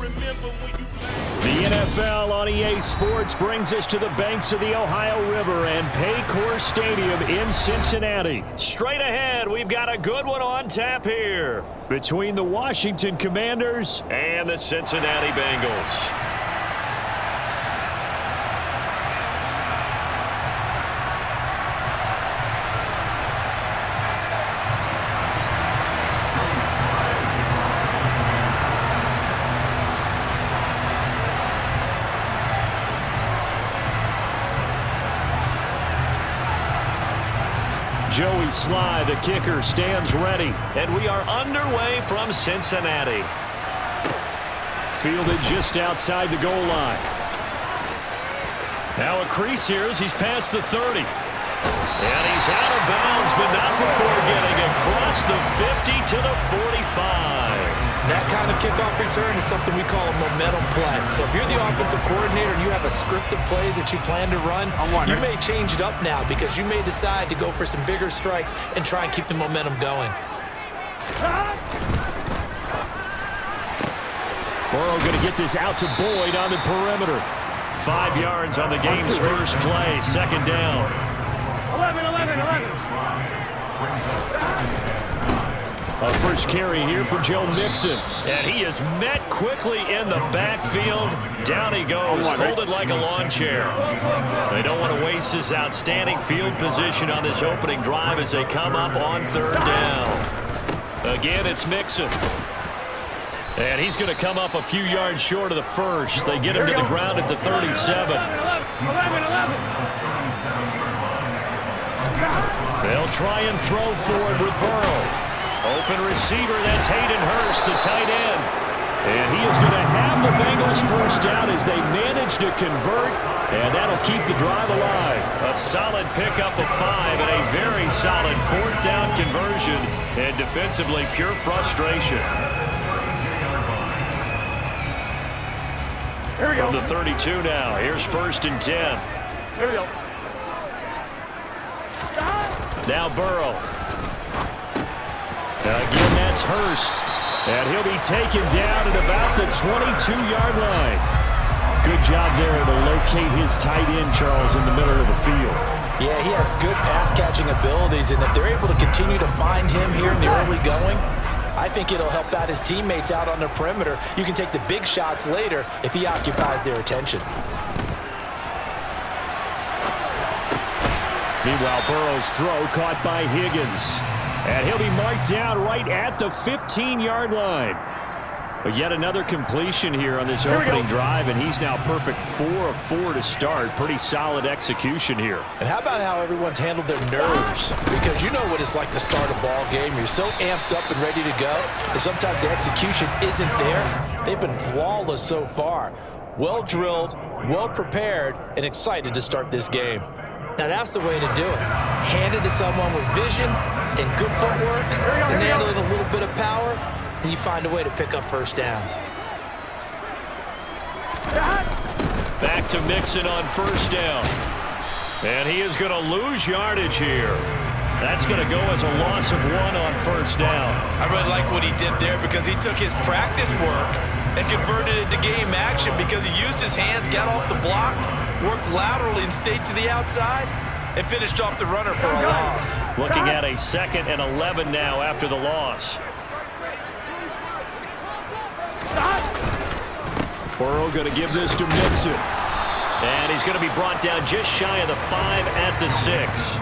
The NFL on EA Sports brings us to the banks of the Ohio River and Paycor Stadium in Cincinnati. Straight ahead, we've got a good one on tap here between the Washington Commanders and the Cincinnati Bengals. Joey Sly, the kicker, stands ready. And we are underway from Cincinnati. Fielded just outside the goal line. Now a crease here as he's past the 30. And he's out of bounds, but not before getting across the 50 to the 45. That kind of kickoff return is something we call a momentum play. So if you're the offensive coordinator and you have a script of plays that you plan to run, you may change it up now because you may decide to go for some bigger strikes and try and keep the momentum going. Burrow going to get this out to Boyd on the perimeter. 5 yards on the game's first play, second down. 11. A first carry here for Joe Mixon. And he is met quickly in the backfield. Down he goes, folded like a lawn chair. They don't want to waste his outstanding field position on this opening drive as they come up on third down. Again, it's Mixon. And he's going to come up a few yards short of the first. They get him to the ground at the 37. 11. They'll try and throw forward with Burrow. Open receiver, that's Hayden Hurst, the tight end. And he is going to have the Bengals first down as they manage to convert, and that'll keep the drive alive. A solid pickup of 5 and a very solid fourth down conversion, and defensively pure frustration. Here we go. From the 32 now, here's first and 10. Here we go. Now Burrow. Again, that's Hurst. And he'll be taken down at about the 22-yard line. Good job there to locate his tight end, Charles, in the middle of the field. Yeah, he has good pass-catching abilities, and if they're able to continue to find him here in the early going, I think it'll help out his teammates out on the perimeter. You can take the big shots later if he occupies their attention. Meanwhile, Burrow's throw caught by Higgins. And he'll be marked down right at the 15-yard line. But yet another completion here on this opening drive, and he's now perfect 4 of 4 to start. Pretty solid execution here. And how about how everyone's handled their nerves? Because you know what it's like to start a ball game. You're so amped up and ready to go, and sometimes the execution isn't there. They've been flawless so far. Well drilled, well prepared, and excited to start this game. Now that's the way to do it. Hand it to someone with vision and good footwork, and handle it a little bit of power, and you find a way to pick up first downs. Back to Mixon on first down. And he is going to lose yardage here. That's going to go as a loss of 1 on first down. I really like what he did there because he took his practice work and converted it to game action because he used his hands, got off the block, worked laterally and stayed to the outside, and finished off the runner for a loss. Looking at a 2nd and 11 now after the loss. Burrow going to give this to Mixon. And he's going to be brought down just shy of the 5 at the 6.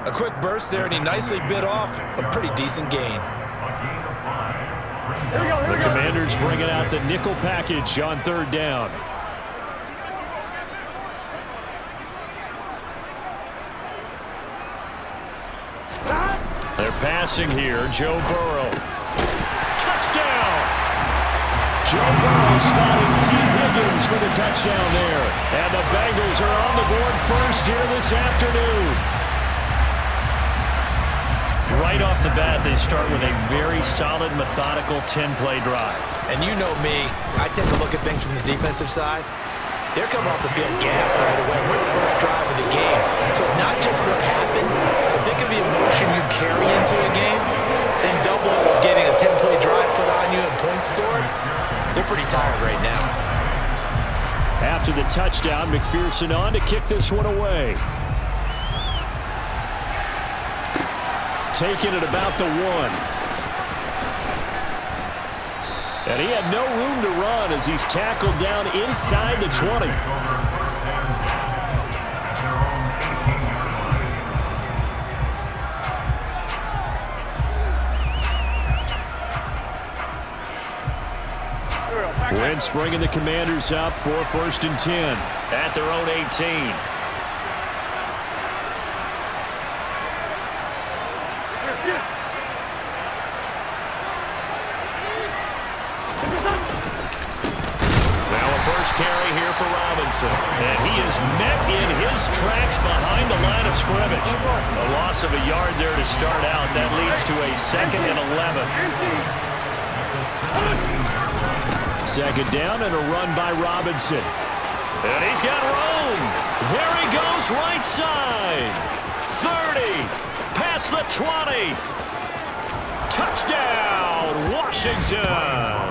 A quick burst there, and he nicely bit off a pretty decent gain. The Commanders bringing out the nickel package on third down. They're passing here. Joe Burrow. Touchdown! Joe Burrow spotting T. Higgins for the touchdown there. And the Bengals are on the board first here this afternoon. Right off the bat, they start with a very solid, methodical 10-play drive. And you know me, I take a look at things from the defensive side. They're coming off the field gassed right away. We're the first drive of the game. So it's not just what happened, but think of the emotion you carry into a game, then double it with getting a 10-play drive put on you and points scored. They're pretty tired right now. After the touchdown, McPherson on to kick this one away. Taking it about the 1. And he had no room to run as he's tackled down inside the 20. Wentz bringing the Commanders up for 1st and 10 at their own 18. Carry here for Robinson, and he is met in his tracks behind the line of scrimmage. A loss of a yard there to start out. That leads to a 2nd and 11. 2nd down and a run by Robinson. And he's got room. There he goes, right side. 30, past the 20. Touchdown, Washington.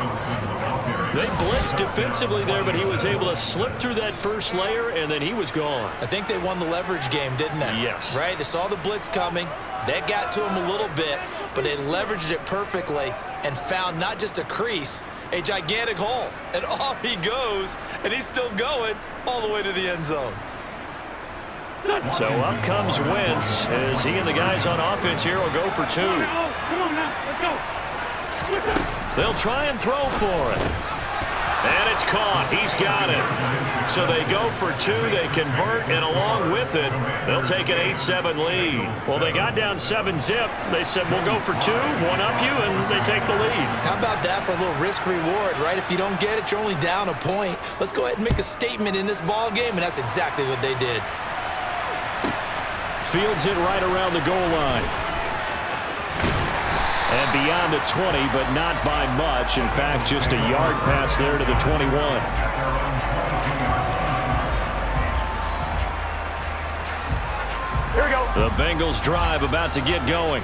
They blitzed defensively there, but he was able to slip through that first layer, and then he was gone. I think they won the leverage game, didn't they? Yes. Right? They saw the blitz coming. That got to him a little bit, but they leveraged it perfectly and found not just a crease, a gigantic hole. And off he goes, and he's still going all the way to the end zone. So up comes Wentz as he and the guys on offense here will go for 2. Come on now, let's go. They'll try and throw for it. And it's caught. He's got it. So they go for 2. They convert, and along with it, they'll take an 8-7 lead. Well, they got down 7-zip. They said, we'll go for 2, one up you, and they take the lead. How about that for a little risk-reward, right? If you don't get it, you're only down a point. Let's go ahead and make a statement in this ball game, and that's exactly what they did. Fields it right around the goal line. And beyond the 20, but not by much. In fact, just a yard pass there to the 21. Here we go. The Bengals drive about to get going.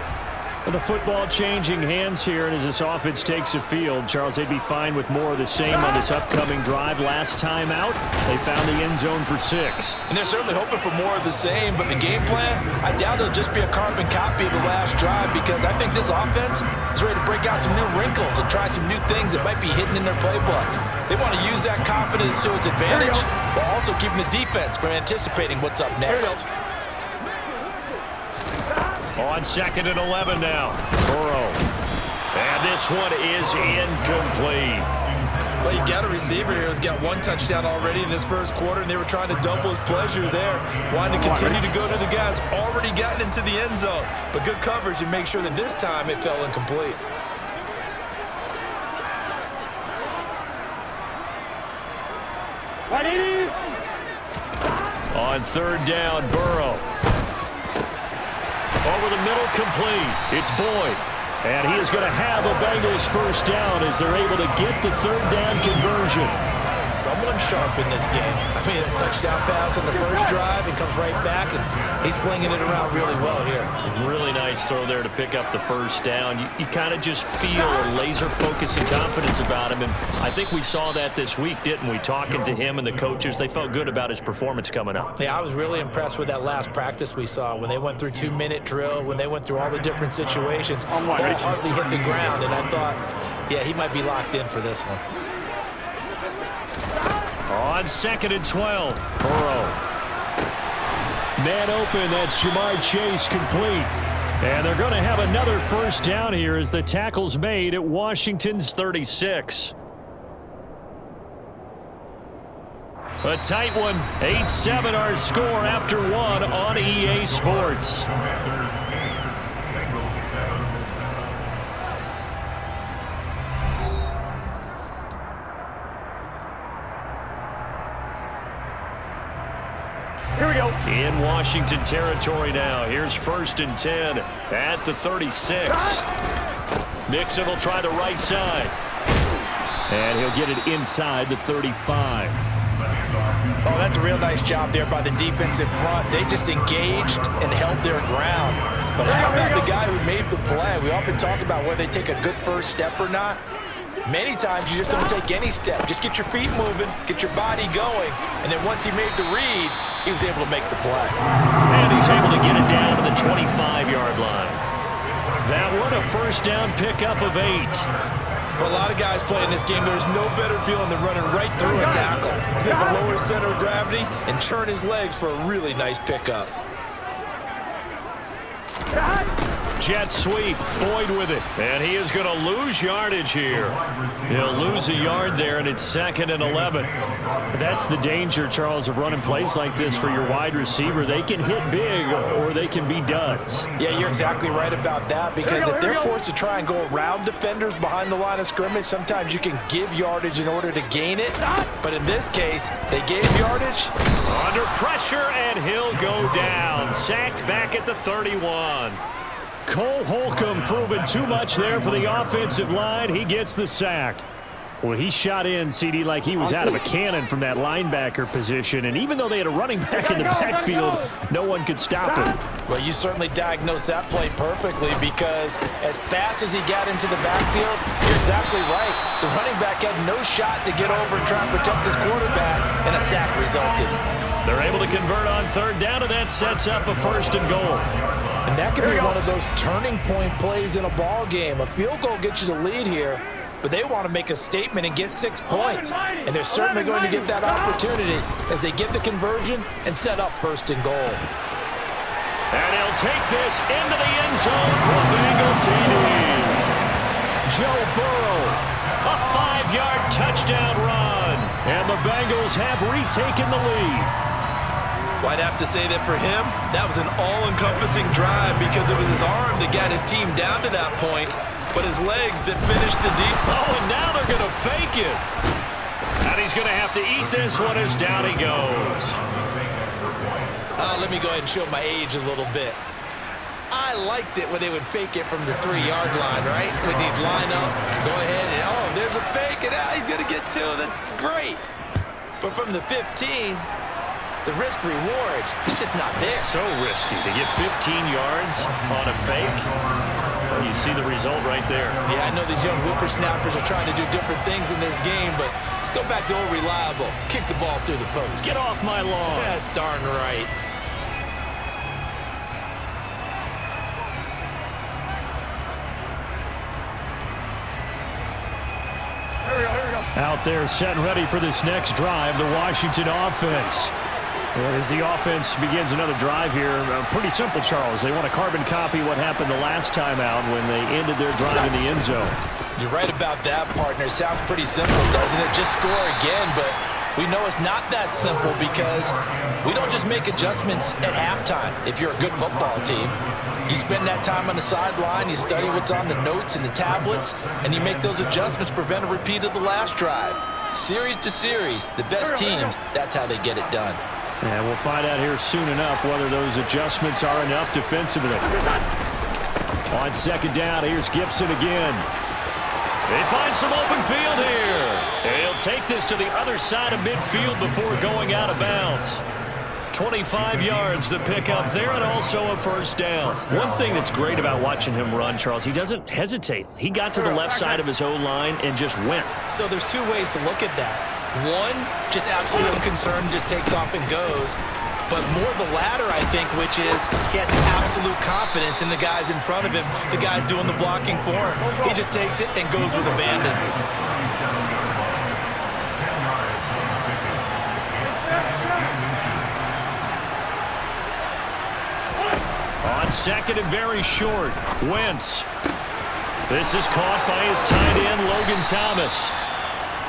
Well, the football changing hands here, and as this offense takes the field, Charles, they'd be fine with more of the same on this upcoming drive. Last time out, they found the end zone for 6. And they're certainly hoping for more of the same, but the game plan, I doubt it'll just be a carbon copy of the last drive, because I think this offense is ready to break out some new wrinkles and try some new things that might be hidden in their playbook. They want to use that confidence to its advantage, while also keeping the defense from anticipating what's up next. On 2nd and 11 now. Burrow. And this one is incomplete. Well, you got a receiver here who's got 1 touchdown already in this first quarter, and they were trying to double his pleasure there, wanting to continue to go to the guys already gotten into the end zone. But good coverage to make sure that this time it fell incomplete. On 3rd down, Burrow. Over the middle, complete. It's Boyd. And he is going to have a Bengals first down as they're able to get the 3rd down conversion. Someone sharp in this game. I mean, a touchdown pass on the first drive and comes right back, and he's flinging it around really well here. Really nice throw there to pick up the first down. You kind of just feel a laser focus and confidence about him, and I think we saw that this week, didn't we? Talking to him and the coaches, they felt good about his performance coming up. Yeah, I was really impressed with that last practice we saw when they went through 2-minute drill, when they went through all the different situations. Ball hardly hit the ground, and I thought, yeah, he might be locked in for this one. On 2nd and 12, Burrow. Man open, that's Jamar Chase, complete. And they're going to have another first down here as the tackle's made at Washington's 36. A tight one, 8-7 our score after 1 on EA Sports. Here we go. In Washington territory now. Here's 1st and 10 at the 36. Mixon will try the right side. And he'll get it inside the 35. Oh, that's a real nice job there by the defensive front. They just engaged and held their ground. But how about the guy who made the play? We often talk about whether they take a good first step or not. Many times you just don't take any step. Just get your feet moving, get your body going, and then once he made the read, he was able to make the play. And he's able to get it down to the 25-yard line. That one a first down pickup of 8. For a lot of guys playing this game, there's no better feeling than running right through a tackle. He's able to lower his center of gravity and churn his legs for a really nice pickup. Jet sweep, Boyd with it, and he is going to lose yardage here. He'll lose a yard there, and it's 2nd and 11. That's the danger, Charles, of running plays like this for your wide receiver. They can hit big, or they can be duds. Yeah, you're exactly right about that, because if they're forced to try and go around defenders behind the line of scrimmage, sometimes you can give yardage in order to gain it. But in this case, they gave yardage. Under pressure, and he'll go down. Sacked back at the 31. Cole Holcomb proving too much there for the offensive line. He gets the sack. Well, he shot in, CD, like he was out of a cannon from that linebacker position. And even though they had a running back in the backfield, no one could stop him. Well, you certainly diagnosed that play perfectly, because as fast as he got into the backfield, you're exactly right. The running back had no shot to get over and try and protect his quarterback, and a sack resulted. They're able to convert on 3rd down, and that sets up a 1st and goal. And that could be one of those turning point plays in a ball game. A field goal gets you the lead here, but they want to make a statement and get 6 points. And they're certainly going to get that opportunity as they get the conversion and set up 1st and goal. And he'll take this into the end zone for a Bengal TD. Joe Burrow, a 5-yard touchdown run. And the Bengals have retaken the lead. Well, I'd have to say that for him, that was an all-encompassing drive, because it was his arm that got his team down to that point, but his legs that finished the deep. Oh, and now they're going to fake it. And he's going to have to eat this one as down he goes. Let me go ahead and show my age a little bit. I liked it when they would fake it from the 3-yard line, right? When they'd line up, go ahead, and oh, there's a fake, and he's going to get 2. That's great. But from the 15... the risk-reward is just not there. So risky to get 15 yards on a fake. Well, you see the result right there. Yeah, I know these young whippersnappers are trying to do different things in this game, but let's go back to old reliable. Kick the ball through the post. Get off my lawn. That's darn right. Out there set and ready for this next drive, the Washington offense. And as the offense begins another drive here, pretty simple, Charles. They want to carbon copy what happened the last time out when they ended their drive in the end zone. You're right about that, partner. Sounds pretty simple, doesn't it? Just score again, but we know it's not that simple, because we don't just make adjustments at halftime if you're a good football team. You spend that time on the sideline, you study what's on the notes and the tablets, and you make those adjustments, prevent a repeat of the last drive. Series to series, the best teams, that's how they get it done. And we'll find out here soon enough whether those adjustments are enough defensively. On 2nd down, here's Gibson again. They find some open field here. And he'll take this to the other side of midfield before going out of bounds. 25 yards the pickup there, and also a 1st down. One thing that's great about watching him run, Charles, he doesn't hesitate. He got to the left side of his O-line and just went. So there's 2 ways to look at that. One, just absolutely unconcerned, just takes off and goes. But more the latter, I think, which is he has absolute confidence in the guys in front of him, the guys doing the blocking for him. He just takes it and goes with abandon. On 2nd and very short, Wentz. This is caught by his tight end, Logan Thomas.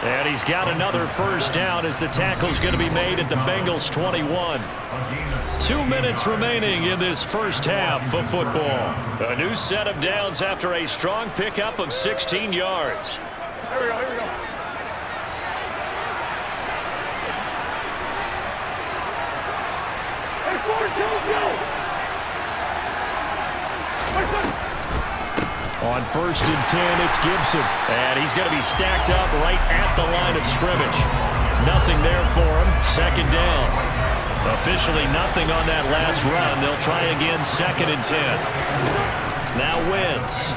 And he's got another 1st down as the tackle's going to be made at the Bengals 21. 2 minutes remaining in this first half of football. A new set of downs after a strong pickup of 16 yards. Here we go, here we go. Hey, 4-2, go! On 1st and 10, it's Gibson. And he's going to be stacked up right at the line of scrimmage. Nothing there for him. 2nd down. Officially nothing on that last run. They'll try again 2nd and 10. Now Wentz.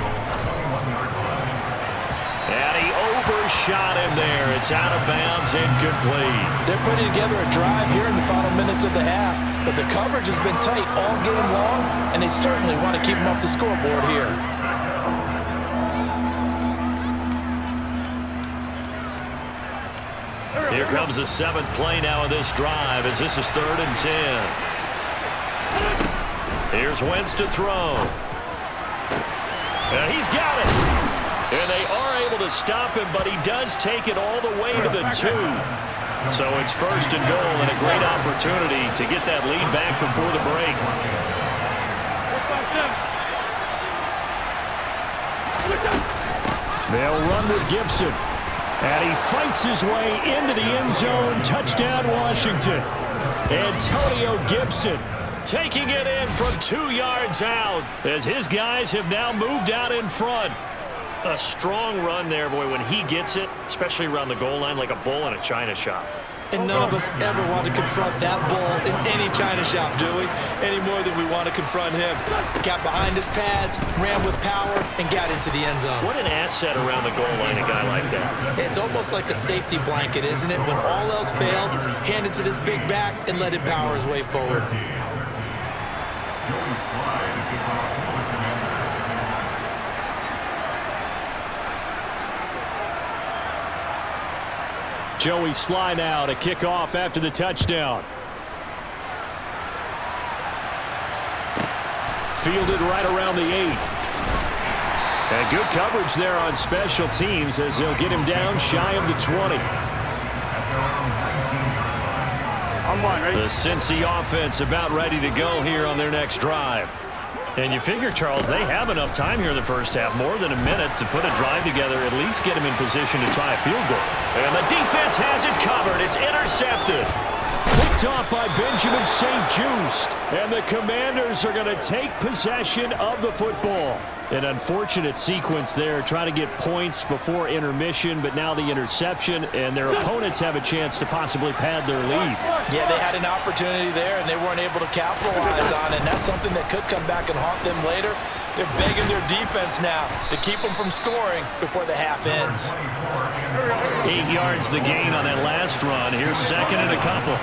And he over shot him there. It's out of bounds, incomplete. They're putting together a drive here in the final minutes of the half, but the coverage has been tight all game long, and they certainly want to keep them off the scoreboard here. Here comes the 7th play now of this drive as this is 3rd and 10. Here's Wentz to throw. And he's got it. And they are able to stop him, but he does take it all the way to the 2. So it's 1st and goal and a great opportunity to get that lead back before the break. They'll run with Gibson. And he fights his way into the end zone. Touchdown, Washington. Antonio Gibson Taking it in from 2 yards out as his guys have now moved out in front. A strong run there, boy, when he gets it, especially around the goal line like a bull in a china shop. And none of us ever want to confront that bull in any china shop, do we? Any more than we want to confront him. Got behind his pads, ran with power, and got into the end zone. What an asset around the goal line, a guy like that. It's almost like a safety blanket, isn't it? When all else fails, hand it to this big back and let him power his way forward. Joey Sly now to kick off after the touchdown. Fielded right around the 8. And good coverage there on special teams as they'll get him down shy of the 20. The Cincy offense about ready to go here on their next drive. And you figure, Charles, they have enough time here in the first half, more than a minute, to put a drive together, at least get them in position to try a field goal. And the defense has it covered. It's intercepted. Picked off by Benjamin St. Just. And the Commanders are going to take possession of the football. An unfortunate sequence there, trying to get points before intermission, but now the interception, and their opponents have a chance to possibly pad their lead. Yeah, they had an opportunity there, and they weren't able to capitalize on it, and that's something that could come back and haunt them later. They're begging their defense now to keep them from scoring before the half ends. 8 yards the gain on that last run. Here's 2nd and a couple.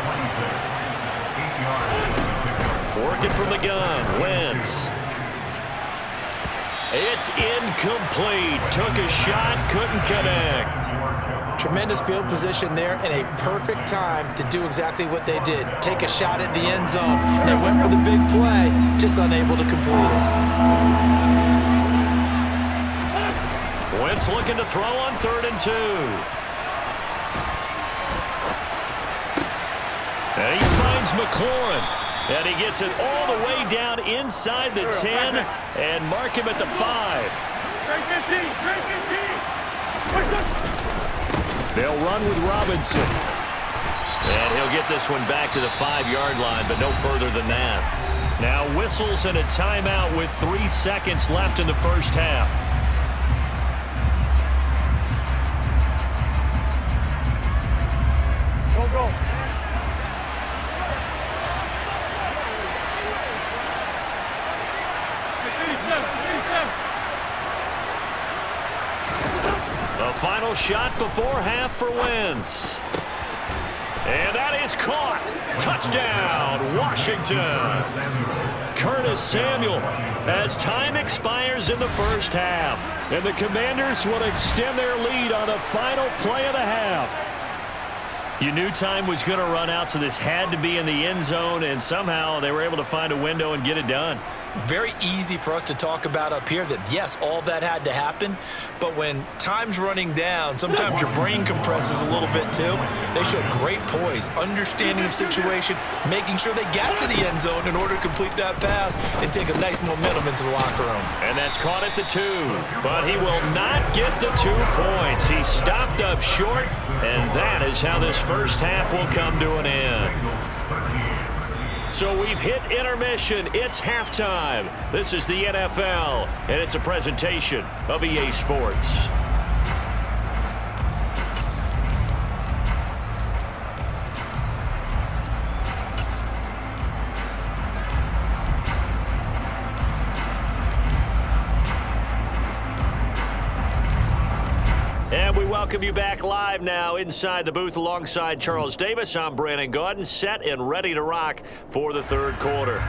Working from the gun, Wentz. It's incomplete. Took a shot, couldn't connect. Tremendous field position there and a perfect time to do exactly what they did. Take a shot at the end zone. And they went for the big play, just unable to complete it. Wentz looking to throw on 3rd and 2. And he finds McLaurin. And he gets it all the way down inside the 10 and mark him at the 5. They'll run with Robinson. And he'll get this one back to the 5-yard line, but no further than that. Now whistles and a timeout with 3 seconds left in the first half. Go. The final shot before half for Wentz. And that is caught. Touchdown, Washington. Curtis Samuel as time expires in the first half. And the Commanders will extend their lead on the final play of the half. You knew time was going to run out, so this had to be in the end zone, and somehow they were able to find a window and get it done. Very easy for us to talk about up here that, yes, all that had to happen, but when time's running down, sometimes your brain compresses a little bit too. They showed great poise, understanding of situation, making sure they got to the end zone in order to complete that pass and take a nice momentum into the locker room. And that's caught at the 2, but he will not get the 2 points. He stopped up short, and that is how this first half will come to an end. So we've hit intermission. It's halftime. This is the NFL, and it's a presentation of EA Sports. And we welcome welcome you back live now inside the booth alongside Charles Davis. I'm Brandon Gaudin, set and ready to rock for the third quarter.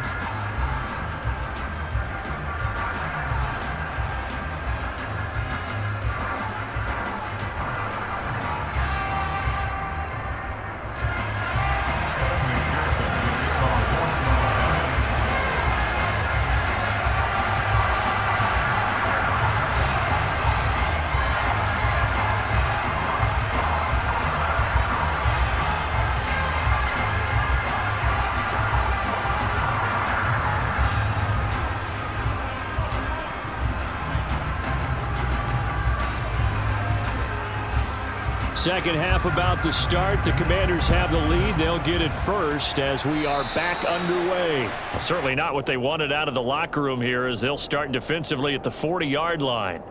Second half about to start. The Commanders have the lead. They'll get it first as we are back underway. Well, certainly not what they wanted out of the locker room here, as they'll start defensively at the 40-yard line.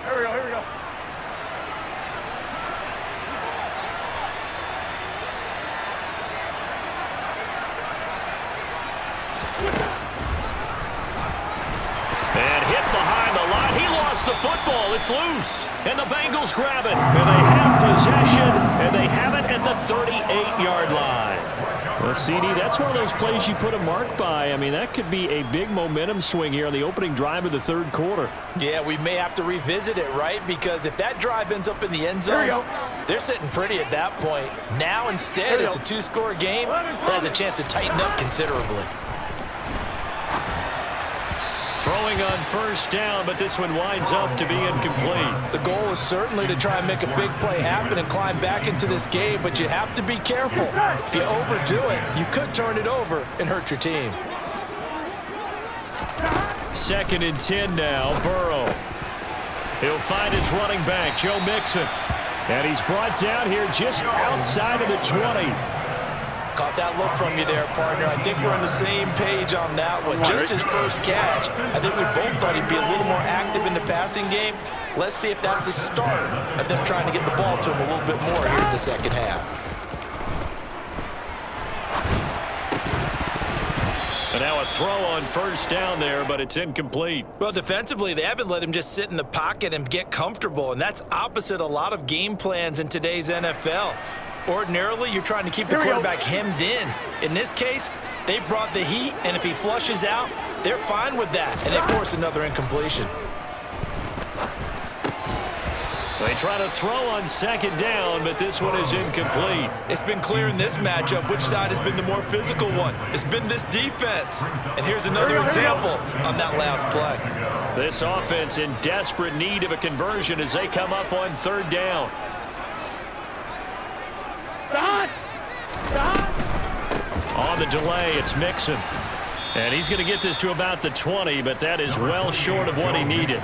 Here we go. And hit behind the line. He lost the football. It's loose. And the Bengals grab it. And they have possession. And they have it at the 38-yard line. Well, CD, that's one of those plays you put a mark by. I mean, that could be a big momentum swing here on the opening drive of the third quarter. Yeah, we may have to revisit it, right? Because if that drive ends up in the end zone, they're sitting pretty at that point. Now, instead, it's a two-score game that has a chance to tighten up considerably. Throwing on first down, but this one winds up to be incomplete. The goal is certainly to try and make a big play happen and climb back into this game, but you have to be careful. If you overdo it, you could turn it over and hurt your team. 2nd and 10 now, Burrow. He'll find his running back, Joe Mixon. And he's brought down here just outside of the 20. Caught that look from you there, partner. I think we're on the same page on that one. Just his first catch. I think we both thought he'd be a little more active in the passing game. Let's see if that's the start of them trying to get the ball to him a little bit more here in the second half. And now a throw on first down there, but it's incomplete. Well, defensively, they haven't let him just sit in the pocket and get comfortable, and that's opposite a lot of game plans in today's NFL. Ordinarily, you're trying to keep the quarterback hemmed in. In this case, they brought the heat, and if he flushes out, they're fine with that, and they force another incompletion. They try to throw on second down, but this one is incomplete. It's been clear in this matchup which side has been the more physical one. It's been this defense. And here's another example on that last play. This offense in desperate need of a conversion as they come up on third down. On the delay, it's Mixon. And he's going to get this to about the 20, but that is well short of what he needed.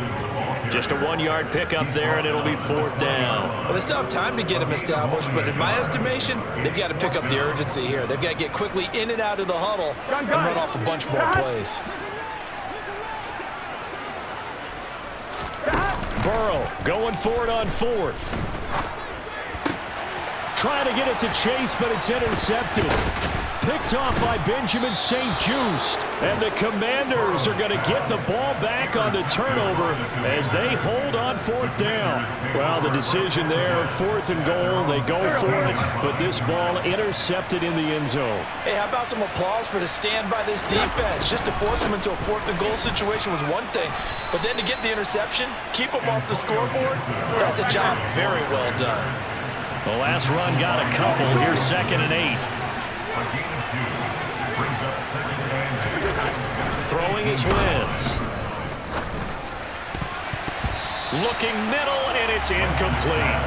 Just a 1-yard pickup there, and it'll be 4th down. Well, they still have time to get him established, but in my estimation, they've got to pick up the urgency here. They've got to get quickly in and out of the huddle and run off a bunch more plays. Burrow going for it on 4th. Trying to get it to Chase, but it's intercepted. Picked off by Benjamin St-Juste. And the Commanders are going to get the ball back on the turnover as they hold on 4th down. Well, the decision there, 4th and goal. They go for it, but this ball intercepted in the end zone. Hey, how about some applause for the stand by this defense? Just to force them into a 4th and goal situation was one thing, but then to get the interception, keep them off the scoreboard, that's a job very well done. The last run got a couple. Here's 2nd and 8. Throwing his Wentz. Looking middle, and it's incomplete.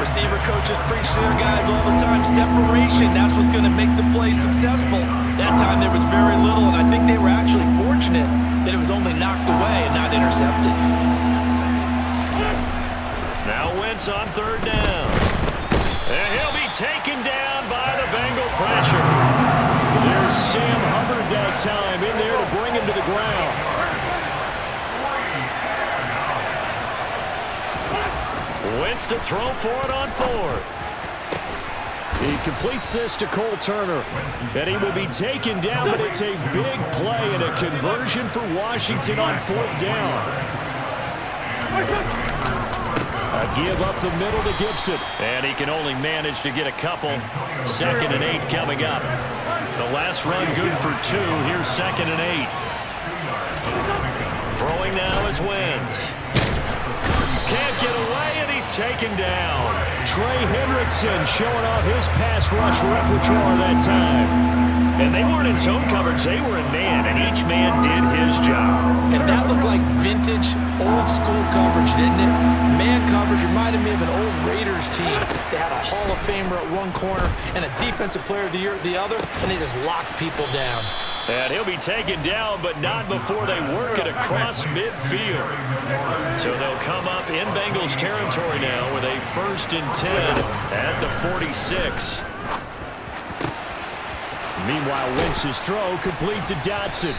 Receiver coaches preach to their guys all the time. Separation, that's what's going to make the play successful. That time there was very little, and I think they were actually fortunate that it was only knocked away and not intercepted. Now Wentz on third down. And he'll be taken down by the Bengal pressure. There's Sam Hubbard that time in there to bring him to the ground. Wentz to throw for it on 4th. He completes this to Cole Turner. And he will be taken down, but it's a big play and a conversion for Washington on 4th down. A give up the middle to Gibson. And he can only manage to get a couple. 2nd and 8 coming up. The last run good for 2. Here's 2nd and 8. Throwing now is Wentz. Can't get away, and he's taken down. Trey Hendrickson showing off his pass rush repertoire that time. And they weren't in zone coverage. They were in man, and each man did his job. And that looked like vintage, old-school coverage, didn't it? Man coverage reminded me of an old Raiders team. They had a Hall of Famer at one corner and a Defensive Player of the Year at the other, and they just locked people down. And he'll be taken down, but not before they work it across midfield. So they'll come up in Bengals territory now with a 1st and 10 at the 46. Meanwhile, Wentz's throw complete to Dotson.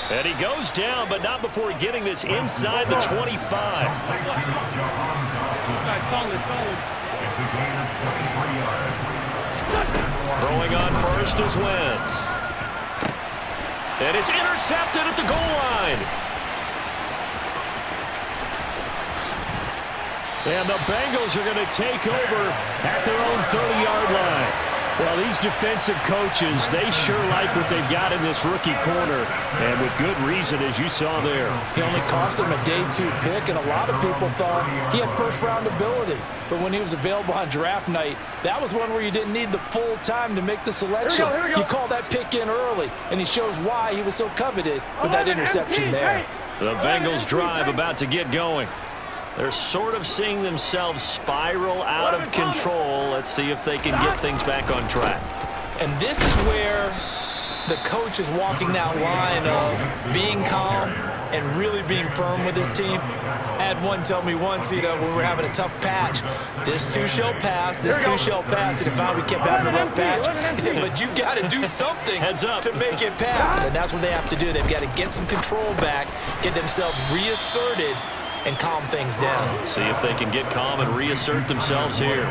And he goes down, but not before getting this inside the 25. Throwing on first is Wentz. And it's intercepted at the goal line. And the Bengals are going to take over at their own 30-yard line. Well, these defensive coaches, they sure like what they've got in this rookie corner, and with good reason, as you saw there. He only cost him a day 2 pick, and a lot of people thought he had first-round ability. But when he was available on draft night, that was one where you didn't need the full time to make the selection. Here we go. You called that pick in early, and he shows why he was so coveted with that interception there. The Bengals drive about to get going. They're sort of seeing themselves spiral out of control. Let's see if they can get things back on track. And this is where the coach is walking that line of being calm and really being firm with his team. I had one tell me once, when we were having a tough patch, this too shall pass, this too shall pass, and finally we kept having a rough patch. He said, but you got to do something Heads up. to make it pass, and that's what they have to do. They've got to get some control back, get themselves reasserted, and calm things down. See if they can get calm and reassert themselves here.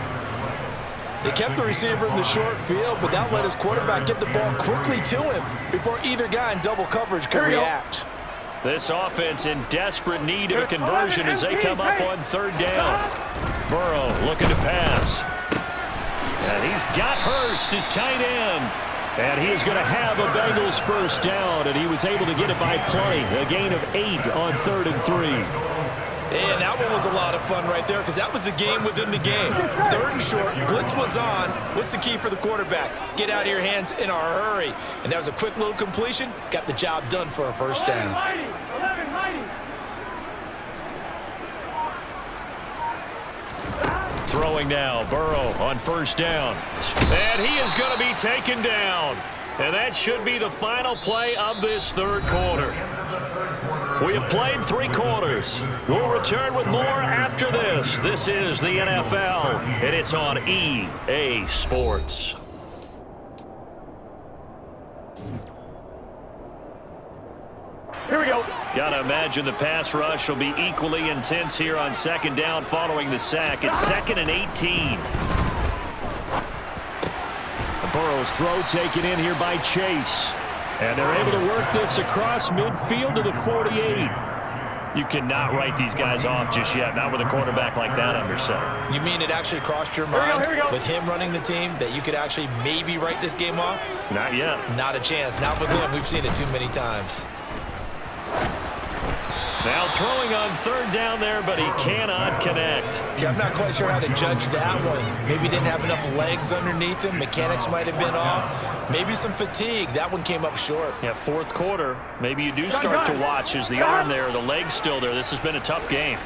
They kept the receiver in the short field, but that let his quarterback get the ball quickly to him before either guy in double coverage could react. This offense in desperate need of a conversion as they come up on 3rd down. Burrow looking to pass. And he's got Hurst, his tight end. And he is going to have a Bengals 1st down, and he was able to get it by plenty. A gain of 8 on 3rd and 3. And that one was a lot of fun right there because that was the game within the game. 3rd and short, blitz was on. What's the key for the quarterback? Get out of your hands in a hurry. And that was a quick little completion. Got the job done for a 1st down. Throwing now, Burrow on 1st down. And he is going to be taken down. And that should be the final play of this 3rd quarter. We have played 3 quarters. We'll return with more after this. This is the NFL, and it's on EA Sports. Here we go. Gotta imagine the pass rush will be equally intense here on 2nd down following the sack. It's 2nd and 18. Burrow's throw taken in here by Chase. And they're able to work this across midfield to the 48. You cannot write these guys off just yet, not with a quarterback like that under center. You mean it actually crossed your mind with him running the team that you could actually maybe write this game off? Not yet. Not a chance. Not with him. We've seen it too many times. Now throwing on 3rd down there, but he cannot connect. I'm not quite sure how to judge that one. Maybe didn't have enough legs underneath him. Mechanics might have been off. Maybe some fatigue. That one came up short. Yeah, 4th quarter. Maybe you do start to watch as the arm there, the leg's still there. This has been a tough game.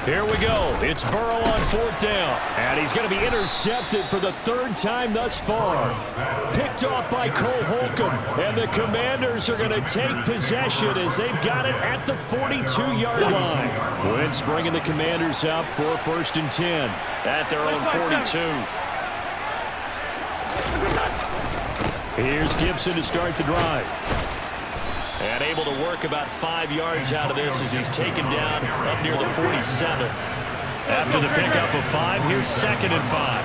Here we go. It's Burrow on 4th down. And he's going to be intercepted for the 3rd time thus far. Picked off by Cole Holcomb. And the Commanders are going to take possession as they've got it at the 42-yard line. Wentz bringing the Commanders up for 1st and 10. At their own 42. Here's Gibson to start the drive. And able to work about 5 yards out of this as he's taken down up near the 47. After the pickup of 5, here's 2nd and 5.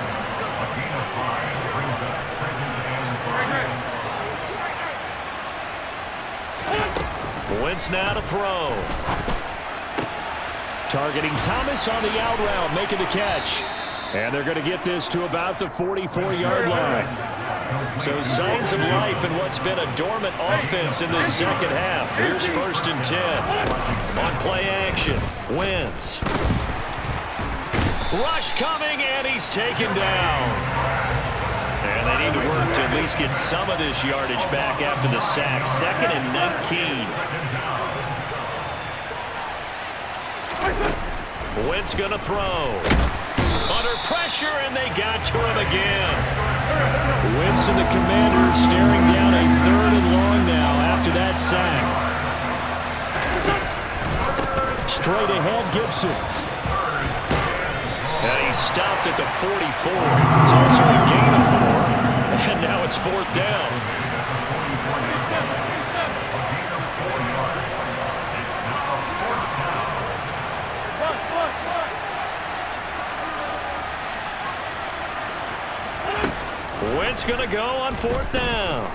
Wentz now to throw. Targeting Thomas on the out route, making the catch. And they're going to get this to about the 44-yard line. So signs of life in what's been a dormant offense in this second half. Here's 1st and 10. On play action, Wentz. Rush coming, and he's taken down. And they need to work to at least get some of this yardage back after the sack. 2nd and 19. Wentz going to throw. Under pressure, and they got to him again. Wentz and the Commanders staring down a 3rd and long now after that sack. Straight ahead, Gibson. And he stopped at the 44. It's also a gain of 4. And now it's 4th down. Wentz going to go on 4th down.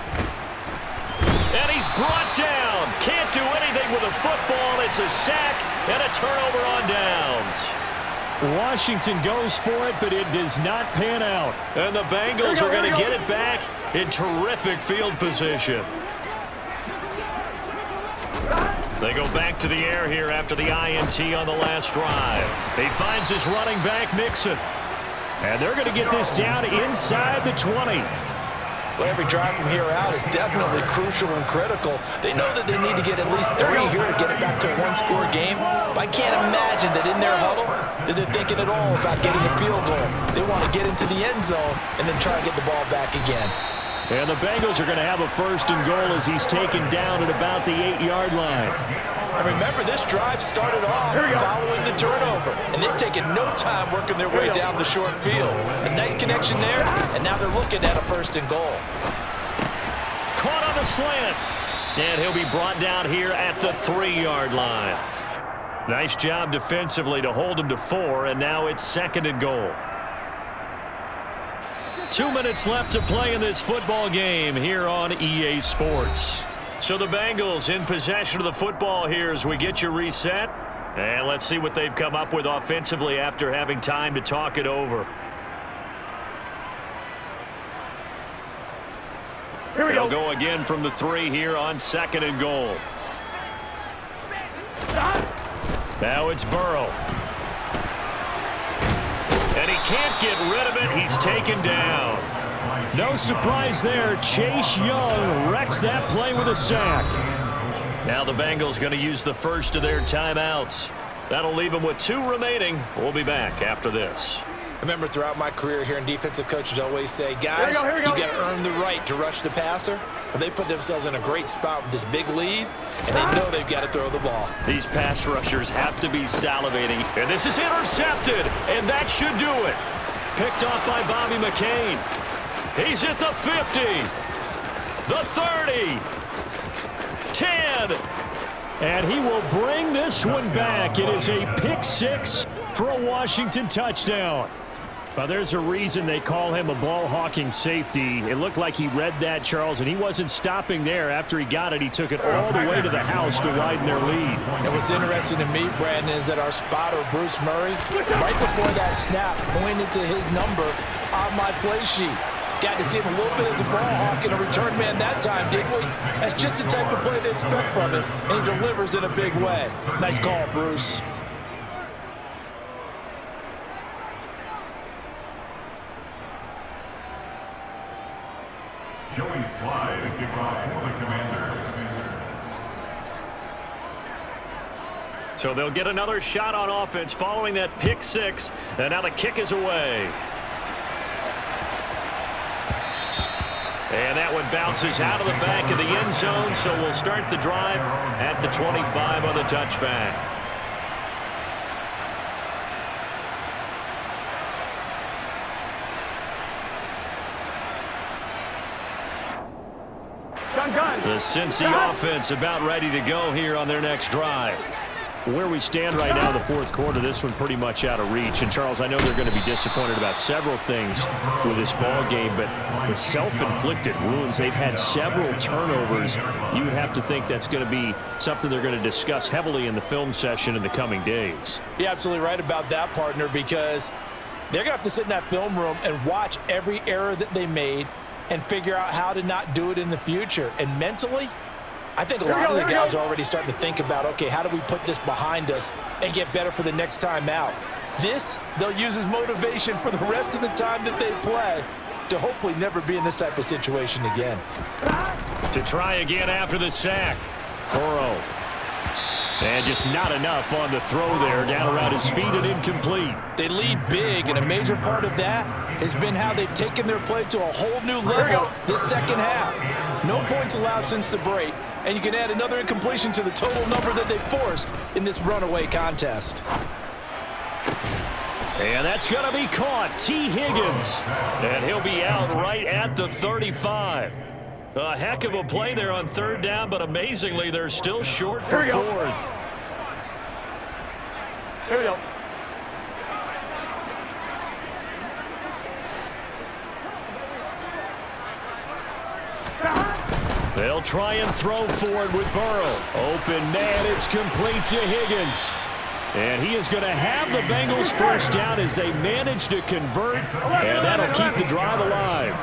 And he's brought down. Can't do anything with a football. It's a sack and a turnover on downs. Washington goes for it, but it does not pan out. And the Bengals are going to get it back in terrific field position. They go back to the air here after the INT on the last drive. He finds his running back, Mixon. And they're going to get this down inside the 20. Well, every drive from here out is definitely crucial and critical. They know that they need to get at least 3 here to get it back to a 1-score game. But I can't imagine that in their huddle that they're thinking at all about getting a field goal. They want to get into the end zone and then try to get the ball back again. And the Bengals are going to have a 1st and goal as he's taken down at about the 8-yard line. And remember, this drive started off following the turnover, and they've taken no time working their way down the short field. A nice connection there, and now they're looking at a 1st and goal. Caught on the slant, and he'll be brought down here at the 3-yard line. Nice job defensively to hold him to 4, and now it's 2nd and goal. 2 minutes left to play in this football game here on EA Sports. So the Bengals in possession of the football here as we get you reset. And let's see what they've come up with offensively after having time to talk it over. Here we They'll go. go again from the 3 here on 2nd and goal. Now it's Burrow. And he can't get rid of it. He's taken down. No surprise there. Chase Young wrecks that play with a sack. Now the Bengals going to use the first of their timeouts. That'll leave them with 2 remaining. We'll be back after this. Remember, throughout my career here in defensive coaches always say, guys, you got to earn the right to rush the passer. Well, they put themselves in a great spot with this big lead, and they know they've got to throw the ball. These pass rushers have to be salivating. And this is intercepted, and that should do it. Picked off by Bobby McCain. He's at the 50, the 30, 10. And he will bring this one back. It is a pick 6 for a Washington touchdown. Well, there's a reason they call him a ball-hawking safety. It looked like he read that, Charles, and he wasn't stopping there. After he got it, he took it all the way to the house to widen their lead. And what's interesting to me, Brandon, is that our spotter, Bruce Murray, right before that snap, pointed to his number on my play sheet. Got to see him a little bit as a ball hawk and a return man that time, didn't we? That's just the type of play they expect from him, and he delivers in a big way. Nice call, Bruce. Joey Slide to kick off for the Commanders. So they'll get another shot on offense following that pick 6. And now the kick is away. And that one bounces out of the back of the end zone. So we'll start the drive at the 25 on the touchback. The Cincy offense about ready to go here on their next drive. Where we stand right now in the fourth quarter, this one pretty much out of reach. And, Charles, I know they're going to be disappointed about several things with this ball game, but the self-inflicted wounds, they've had several turnovers. You would have to think that's going to be something they're going to discuss heavily in the film session in the coming days. You're absolutely right about that, partner, because they're going to have to sit in that film room and watch every error that they made and figure out how to not do it in the future. And mentally, I think a lot of the guys are already starting to think about, okay, how do we put this behind us and get better for the next time out? This, they'll use as motivation for the rest of the time that they play to hopefully never be in this type of situation again. To try again after the sack. Burrow. And just not enough on the throw there. Down around his feet and incomplete. They lead big, and a major part of that has been how they've taken their play to a whole new level this second half. No points allowed since the break, and you can add another incompletion to the total number that they forced in this runaway contest. And that's going to be caught. T. Higgins. And he'll be out right at the 35. A heck of a play there on third down, but amazingly, they're still short for fourth. Here we go. They'll try and throw forward with Burrow. Open man, it's complete to Higgins. And he is going to have the Bengals first down as they manage to convert, and that'll keep the drive alive.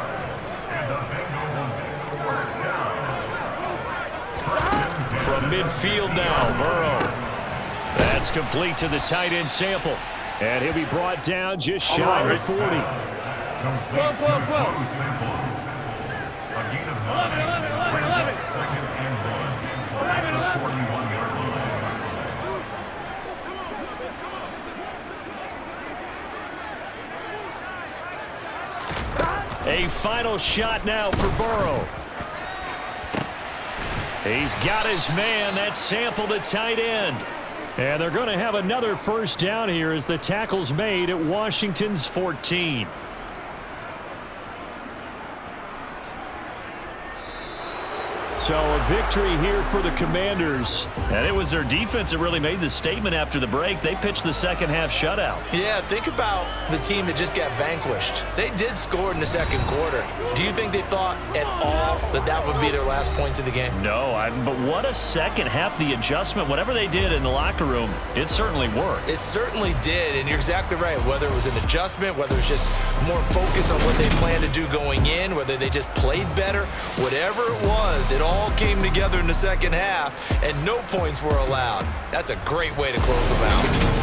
From midfield now, Burrow. That's complete to the tight end Sample. And he'll be brought down just shy of 40. A final shot now for Burrow. He's got his man. That's Sample, the tight end. And they're going to have another first down here as the tackle's made at Washington's 14. So a victory here for the Commanders. And it was their defense that really made the statement after the break. They pitched the second half shutout. Yeah, think about the team that just got vanquished. They did score in the second quarter. Do you think they thought at all that that would be their last points of the game? No, but what a second half. The adjustment, whatever they did in the locker room, it certainly worked. It certainly did, and you're exactly right. Whether it was an adjustment, whether it was just more focus on what they planned to do going in, whether they just played better, whatever it was, it all came together in the second half, and no points were allowed. That's a great way to close them out.